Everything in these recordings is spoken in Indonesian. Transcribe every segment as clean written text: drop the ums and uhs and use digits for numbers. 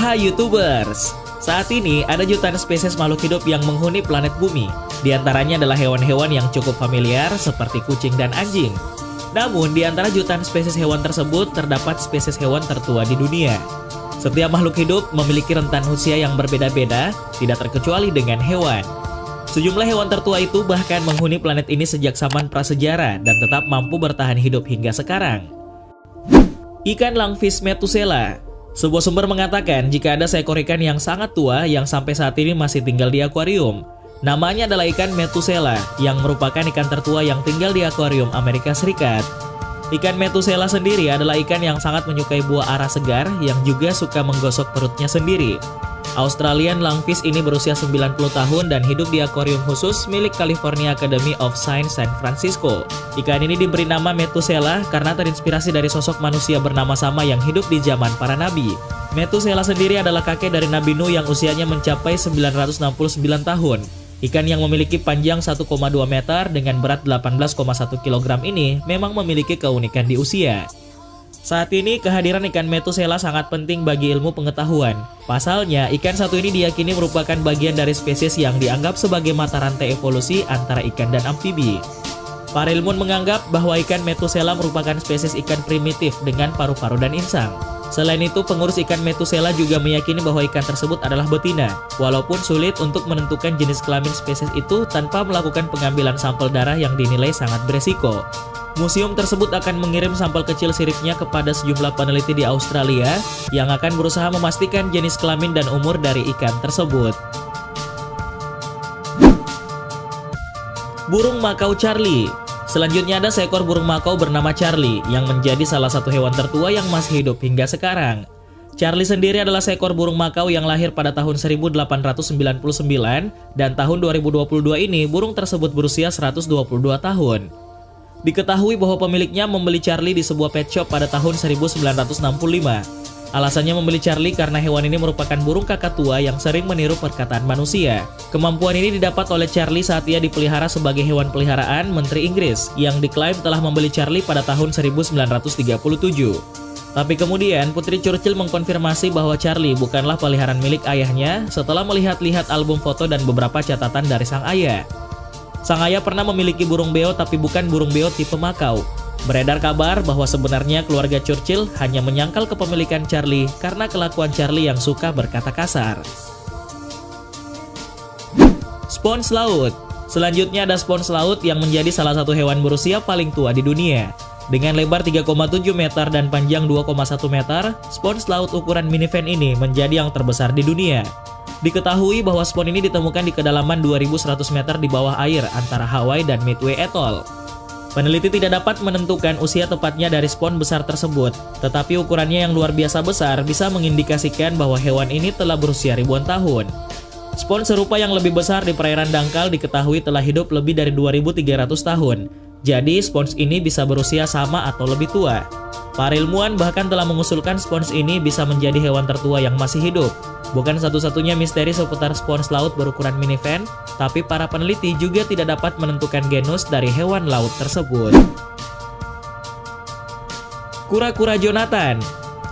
Hai YouTubers, saat ini ada jutaan spesies makhluk hidup yang menghuni planet bumi. Di antaranya adalah hewan-hewan yang cukup familiar seperti kucing dan anjing. Namun, di antara jutaan spesies hewan tersebut terdapat spesies hewan tertua di dunia. Setiap makhluk hidup memiliki rentan usia yang berbeda-beda, tidak terkecuali dengan hewan. Sejumlah hewan tertua itu bahkan menghuni planet ini sejak zaman prasejarah dan tetap mampu bertahan hidup hingga sekarang. Ikan langfish Methuselah. Sebuah sumber mengatakan jika ada seekor ikan yang sangat tua yang sampai saat ini masih tinggal di akuarium. Namanya adalah ikan Methuselah yang merupakan ikan tertua yang tinggal di akuarium Amerika Serikat. Ikan Methuselah sendiri adalah ikan yang sangat menyukai buah ara segar yang juga suka menggosok perutnya sendiri. Australian langfish ini berusia 90 tahun dan hidup di akuarium khusus milik California Academy of Science San Francisco. Ikan ini diberi nama Methuselah karena terinspirasi dari sosok manusia bernama sama yang hidup di zaman para nabi. Methuselah sendiri adalah kakek dari Nabi Nuh yang usianya mencapai 969 tahun. Ikan yang memiliki panjang 1,2 meter dengan berat 18,1 kg ini memang memiliki keunikan di usia. Saat ini, kehadiran ikan Methuselah sangat penting bagi ilmu pengetahuan. Pasalnya, ikan satu ini diyakini merupakan bagian dari spesies yang dianggap sebagai mata rantai evolusi antara ikan dan amfibi. Para ilmuwan menganggap bahwa ikan Methuselah merupakan spesies ikan primitif dengan paru-paru dan insang. Selain itu, pengurus ikan Methuselah juga meyakini bahwa ikan tersebut adalah betina, walaupun sulit untuk menentukan jenis kelamin spesies itu tanpa melakukan pengambilan sampel darah yang dinilai sangat beresiko. Museum tersebut akan mengirim sampel kecil siripnya kepada sejumlah peneliti di Australia yang akan berusaha memastikan jenis kelamin dan umur dari ikan tersebut. Burung makau Charlie. Selanjutnya ada seekor burung makau bernama Charlie yang menjadi salah satu hewan tertua yang masih hidup hingga sekarang. Charlie sendiri adalah seekor burung makau yang lahir pada tahun 1899 dan tahun 2022 ini burung tersebut berusia 122 tahun. Diketahui bahwa pemiliknya membeli Charlie di sebuah pet shop pada tahun 1965. Alasannya membeli Charlie karena hewan ini merupakan burung kakak tua yang sering meniru perkataan manusia. Kemampuan ini didapat oleh Charlie saat ia dipelihara sebagai hewan peliharaan Menteri Inggris yang diklaim telah membeli Charlie pada tahun 1937. Tapi kemudian Putri Churchill mengkonfirmasi bahwa Charlie bukanlah peliharaan milik ayahnya setelah melihat-lihat album foto dan beberapa catatan dari sang ayah. Sang ayah pernah memiliki burung beo tapi bukan burung beo tipe makau. Beredar kabar bahwa sebenarnya keluarga Churchill hanya menyangkal kepemilikan Charlie karena kelakuan Charlie yang suka berkata kasar. Spons laut. Selanjutnya ada spons laut yang menjadi salah satu hewan berusia paling tua di dunia. Dengan lebar 3,7 meter dan panjang 2,1 meter, spons laut ukuran minivan ini menjadi yang terbesar di dunia. Diketahui bahwa spons ini ditemukan di kedalaman 2100 meter di bawah air antara Hawaii dan Midway Atoll. Peneliti tidak dapat menentukan usia tepatnya dari spons besar tersebut, tetapi ukurannya yang luar biasa besar bisa mengindikasikan bahwa hewan ini telah berusia ribuan tahun. Spons serupa yang lebih besar di perairan dangkal diketahui telah hidup lebih dari 2300 tahun. Jadi spons ini bisa berusia sama atau lebih tua. Para ilmuwan bahkan telah mengusulkan spons ini bisa menjadi hewan tertua yang masih hidup. Bukan satu-satunya misteri seputar spons laut berukuran minivan, tapi para peneliti juga tidak dapat menentukan genus dari hewan laut tersebut. Kura-kura Jonathan.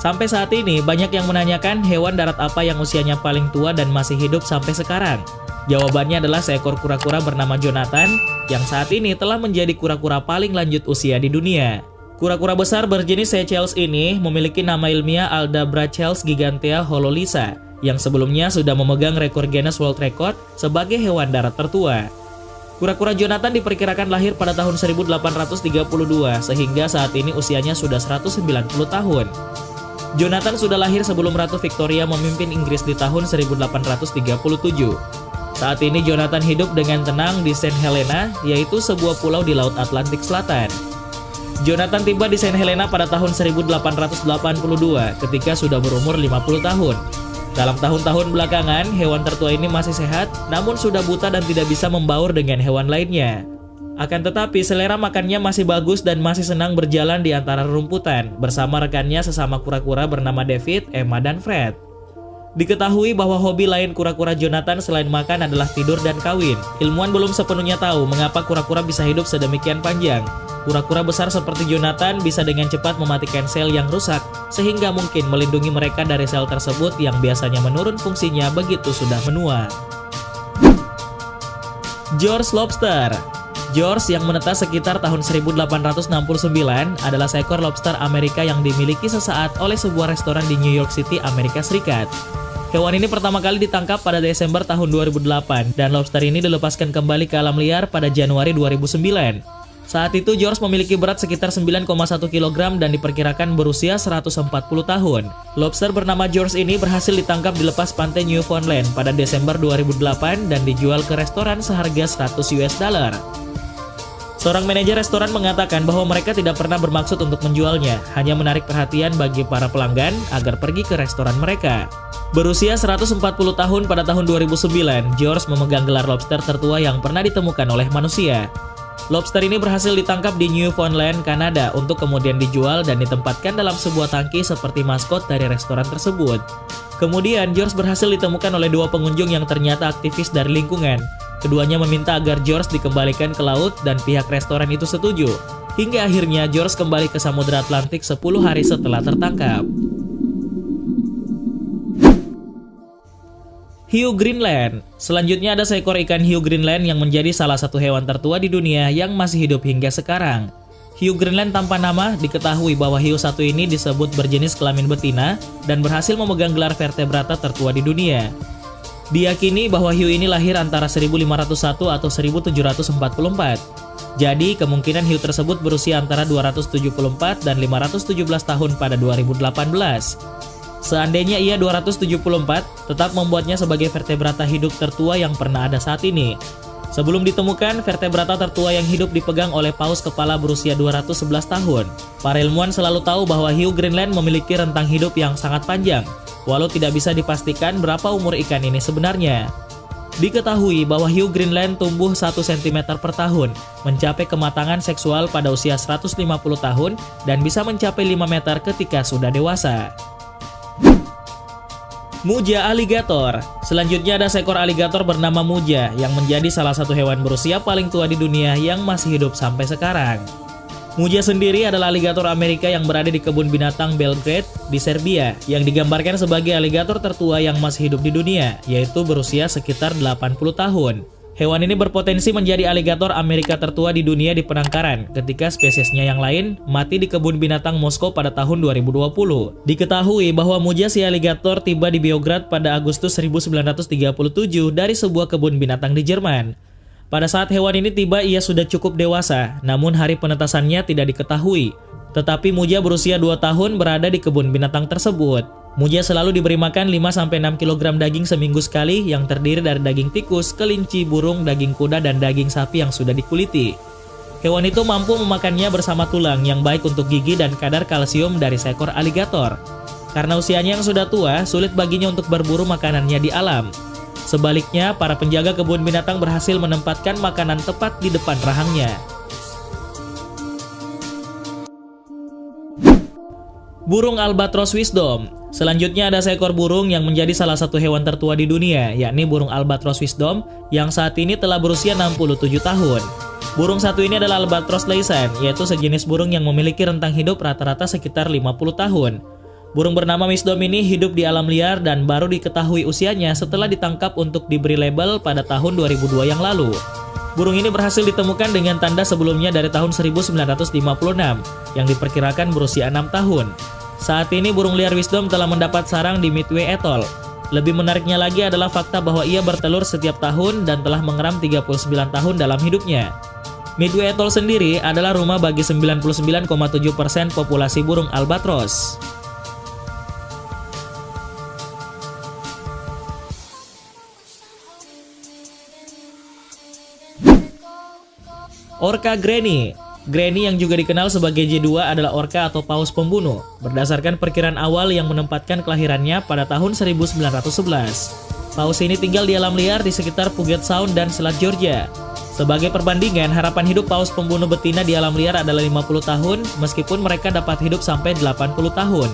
Sampai saat ini banyak yang menanyakan hewan darat apa yang usianya paling tua dan masih hidup sampai sekarang. Jawabannya adalah seekor kura-kura bernama Jonathan yang saat ini telah menjadi kura-kura paling lanjut usia di dunia. Kura-kura besar berjenis Seychelles ini memiliki nama ilmiah Aldabrachels gigantea hololisa yang sebelumnya sudah memegang rekor Guinness World Record sebagai hewan darat tertua. Kura-kura Jonathan diperkirakan lahir pada tahun 1832 sehingga saat ini usianya sudah 190 tahun. Jonathan sudah lahir sebelum Ratu Victoria memimpin Inggris di tahun 1837. Saat ini Jonathan hidup dengan tenang di Saint Helena, yaitu sebuah pulau di Laut Atlantik Selatan. Jonathan tiba di Saint Helena pada tahun 1882 ketika sudah berumur 50 tahun. Dalam tahun-tahun belakangan, hewan tertua ini masih sehat, namun sudah buta dan tidak bisa membaur dengan hewan lainnya. Akan tetapi, selera makannya masih bagus dan masih senang berjalan di antara rerumputan bersama rekannya sesama kura-kura bernama David, Emma, dan Fred. Diketahui bahwa hobi lain kura-kura Jonathan selain makan adalah tidur dan kawin. Ilmuwan belum sepenuhnya tahu mengapa kura-kura bisa hidup sedemikian panjang. Kura-kura besar seperti Jonathan bisa dengan cepat mematikan sel yang rusak, sehingga mungkin melindungi mereka dari sel tersebut yang biasanya menurun fungsinya begitu sudah menua. George Lobster. George yang menetas sekitar tahun 1869 adalah seekor lobster Amerika yang dimiliki sesaat oleh sebuah restoran di New York City, Amerika Serikat. Hewan ini pertama kali ditangkap pada Desember tahun 2008 dan lobster ini dilepaskan kembali ke alam liar pada Januari 2009. Saat itu George memiliki berat sekitar 9,1 kg dan diperkirakan berusia 140 tahun. Lobster bernama George ini berhasil ditangkap di lepas pantai Newfoundland pada Desember 2008 dan dijual ke restoran seharga $100. Seorang manajer restoran mengatakan bahwa mereka tidak pernah bermaksud untuk menjualnya, hanya menarik perhatian bagi para pelanggan agar pergi ke restoran mereka. Berusia 140 tahun pada tahun 2009, George memegang gelar lobster tertua yang pernah ditemukan oleh manusia. Lobster ini berhasil ditangkap di Newfoundland, Kanada untuk kemudian dijual dan ditempatkan dalam sebuah tangki seperti maskot dari restoran tersebut. Kemudian George berhasil ditemukan oleh dua pengunjung yang ternyata aktivis dari lingkungan. Keduanya meminta agar George dikembalikan ke laut dan pihak restoran itu setuju. Hingga akhirnya George kembali ke Samudra Atlantik 10 hari setelah tertangkap. Hiu Greenland. Selanjutnya ada seekor ikan hiu Greenland yang menjadi salah satu hewan tertua di dunia yang masih hidup hingga sekarang. Hiu Greenland tanpa nama diketahui bahwa hiu satu ini disebut berjenis kelamin betina dan berhasil memegang gelar vertebrata tertua di dunia. Diyakini bahwa hiu ini lahir antara 1501 atau 1744. Jadi kemungkinan hiu tersebut berusia antara 274 dan 517 tahun pada 2018. Seandainya ia 274, tetap membuatnya sebagai vertebrata hidup tertua yang pernah ada saat ini. Sebelum ditemukan, vertebrata tertua yang hidup dipegang oleh paus kepala berusia 211 tahun. Para ilmuwan selalu tahu bahwa hiu Greenland memiliki rentang hidup yang sangat panjang, walau tidak bisa dipastikan berapa umur ikan ini sebenarnya. Diketahui bahwa hiu Greenland tumbuh 1 cm per tahun, mencapai kematangan seksual pada usia 150 tahun, dan bisa mencapai 5 meter ketika sudah dewasa. Muja aligator. Selanjutnya ada seekor aligator bernama Muja yang menjadi salah satu hewan berusia paling tua di dunia yang masih hidup sampai sekarang. Muja sendiri adalah aligator Amerika yang berada di kebun binatang Belgrade di Serbia yang digambarkan sebagai aligator tertua yang masih hidup di dunia, yaitu berusia sekitar 80 tahun. Hewan ini berpotensi menjadi aligator Amerika tertua di dunia di penangkaran ketika spesiesnya yang lain mati di kebun binatang Moskow pada tahun 2020. Diketahui bahwa Muja si aligator tiba di Beograd pada Agustus 1937 dari sebuah kebun binatang di Jerman. Pada saat hewan ini tiba ia sudah cukup dewasa, namun hari penetasannya tidak diketahui. Tetapi Muja berusia 2 tahun berada di kebun binatang tersebut. Muja selalu diberi makan 5-6 kg daging seminggu sekali yang terdiri dari daging tikus, kelinci, burung, daging kuda, dan daging sapi yang sudah dikuliti. Hewan itu mampu memakannya bersama tulang yang baik untuk gigi dan kadar kalsium dari seekor aligator. Karena usianya yang sudah tua, sulit baginya untuk berburu makanannya di alam. Sebaliknya, para penjaga kebun binatang berhasil menempatkan makanan tepat di depan rahangnya. Burung albatros wisdom. Selanjutnya ada seekor burung yang menjadi salah satu hewan tertua di dunia, yakni burung albatros wisdom yang saat ini telah berusia 67 tahun. Burung satu ini adalah albatros laysan, yaitu sejenis burung yang memiliki rentang hidup rata-rata sekitar 50 tahun. Burung bernama wisdom ini hidup di alam liar dan baru diketahui usianya setelah ditangkap untuk diberi label pada tahun 2002 yang lalu. Burung ini berhasil ditemukan dengan tanda sebelumnya dari tahun 1956 yang diperkirakan berusia 6 tahun. Saat ini burung liar wisdom telah mendapat sarang di Midway Atoll. Lebih menariknya lagi adalah fakta bahwa ia bertelur setiap tahun dan telah mengeram 39 tahun dalam hidupnya. Midway Atoll sendiri adalah rumah bagi 99,7% populasi burung albatros. Orca Granny. Granny yang juga dikenal sebagai J2 adalah orca atau paus pembunuh, berdasarkan perkiraan awal yang menempatkan kelahirannya pada tahun 1911. Paus ini tinggal di alam liar di sekitar Puget Sound dan Selat Georgia. Sebagai perbandingan, harapan hidup paus pembunuh betina di alam liar adalah 50 tahun, meskipun mereka dapat hidup sampai 80 tahun.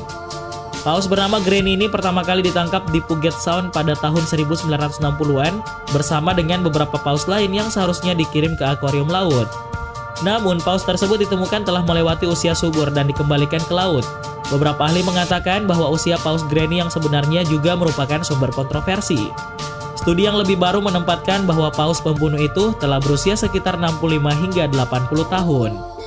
Paus bernama Granny ini pertama kali ditangkap di Puget Sound pada tahun 1960-an bersama dengan beberapa paus lain yang seharusnya dikirim ke akuarium laut. Namun, paus tersebut ditemukan telah melewati usia subur dan dikembalikan ke laut. Beberapa ahli mengatakan bahwa usia paus Granny yang sebenarnya juga merupakan sumber kontroversi. Studi yang lebih baru menempatkan bahwa paus pembunuh itu telah berusia sekitar 65 hingga 80 tahun.